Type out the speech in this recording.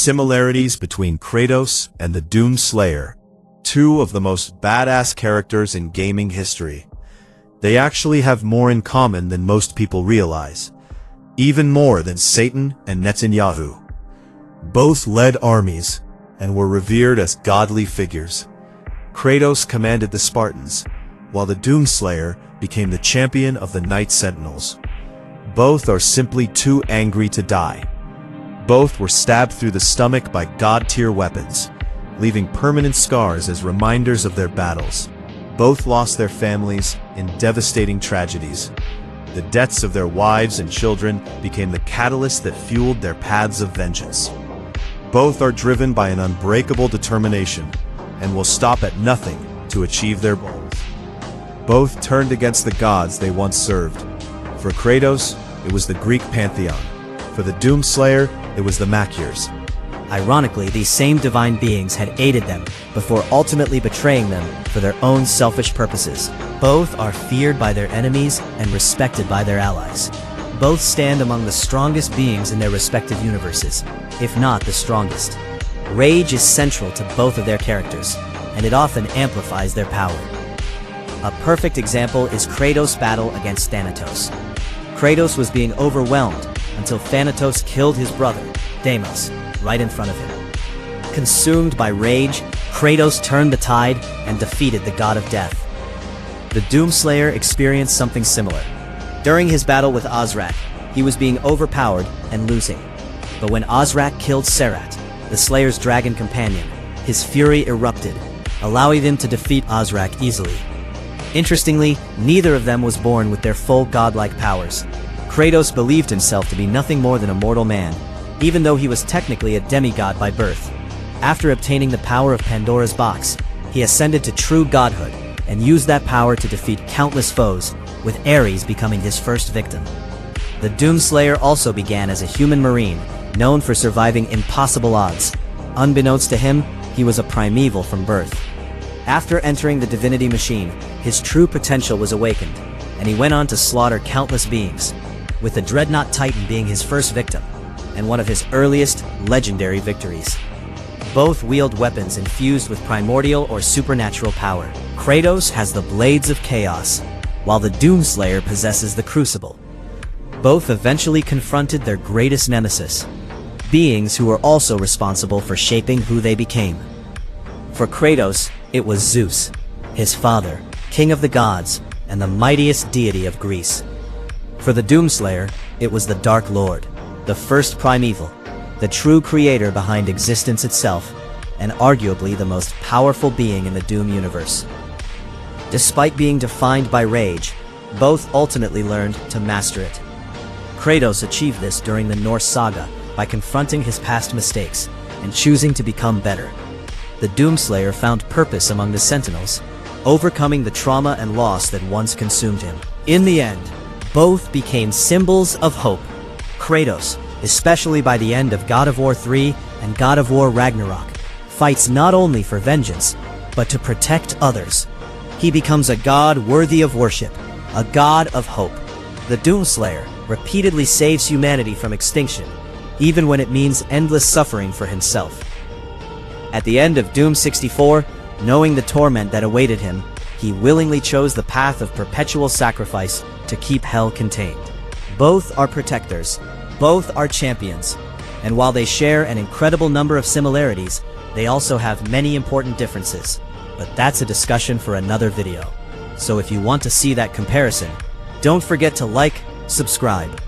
Similarities between Kratos and the Doomslayer, two of the most badass characters in gaming history. They actually have more in common than most people realize, even more than Satan and Netanyahu. Both led armies and were revered as godly figures. Kratos commanded the Spartans, while the Doomslayer became the champion of the Night Sentinels. Both are simply too angry to die. Both were stabbed through the stomach by god-tier weapons, leaving permanent scars as reminders of their battles. Both lost their families in devastating tragedies. The deaths of their wives and children became the catalyst that fueled their paths of vengeance. Both are driven by an unbreakable determination and will stop at nothing to achieve their goals. Both turned against the gods they once served. For Kratos, it was the Greek pantheon. For the Doomslayer, it was the Makyrs. Ironically, these same divine beings had aided them before ultimately betraying them for their own selfish purposes. Both are feared by their enemies and respected by their allies. Both stand among the strongest beings in their respective universes, if not the strongest. Rage is central to both of their characters, and it often amplifies their power. A perfect example is Kratos' battle against Thanatos. Kratos was being overwhelmed until Thanatos killed his brother, Deimos, right in front of him. Consumed by rage, Kratos turned the tide and defeated the god of death. The Doomslayer experienced something similar. During his battle with Azrak, he was being overpowered and losing. But when Azrak killed Serat, the Slayer's dragon companion, his fury erupted, allowing him to defeat Azrak easily. Interestingly, neither of them was born with their full godlike powers. Kratos believed himself to be nothing more than a mortal man, even though he was technically a demigod by birth. After obtaining the power of Pandora's box, he ascended to true godhood and used that power to defeat countless foes, with Ares becoming his first victim. The Doomslayer also began as a human marine, known for surviving impossible odds. Unbeknownst to him, he was a primeval from birth. After entering the divinity machine, his true potential was awakened, and he went on to slaughter countless beings, with the Dreadnought Titan being his first victim, and one of his earliest legendary victories. Both wield weapons infused with primordial or supernatural power. Kratos has the Blades of Chaos, while the Doomslayer possesses the Crucible. Both eventually confronted their greatest nemesis, beings who were also responsible for shaping who they became. For Kratos, it was Zeus, his father, king of the gods, and the mightiest deity of Greece. For the Doomslayer, it was the Dark Lord, the first primeval, the true creator behind existence itself, and arguably the most powerful being in the Doom universe. Despite being defined by rage, both ultimately learned to master it. Kratos achieved this during the Norse saga by confronting his past mistakes and choosing to become better. The Doomslayer found purpose among the Sentinels, overcoming the trauma and loss that once consumed him. In the end, both became symbols of hope. Kratos, especially by the end of God of War 3 and God of War Ragnarok, fights not only for vengeance, but to protect others. He becomes a god worthy of worship, a god of hope. The Doomslayer repeatedly saves humanity from extinction, even when it means endless suffering for himself. At the end of Doom 64, knowing the torment that awaited him, he willingly chose the path of perpetual sacrifice to keep hell contained. Both are protectors, both are champions, and while they share an incredible number of similarities, they also have many important differences. But that's a discussion for another video. So if you want to see that comparison, don't forget to like, subscribe,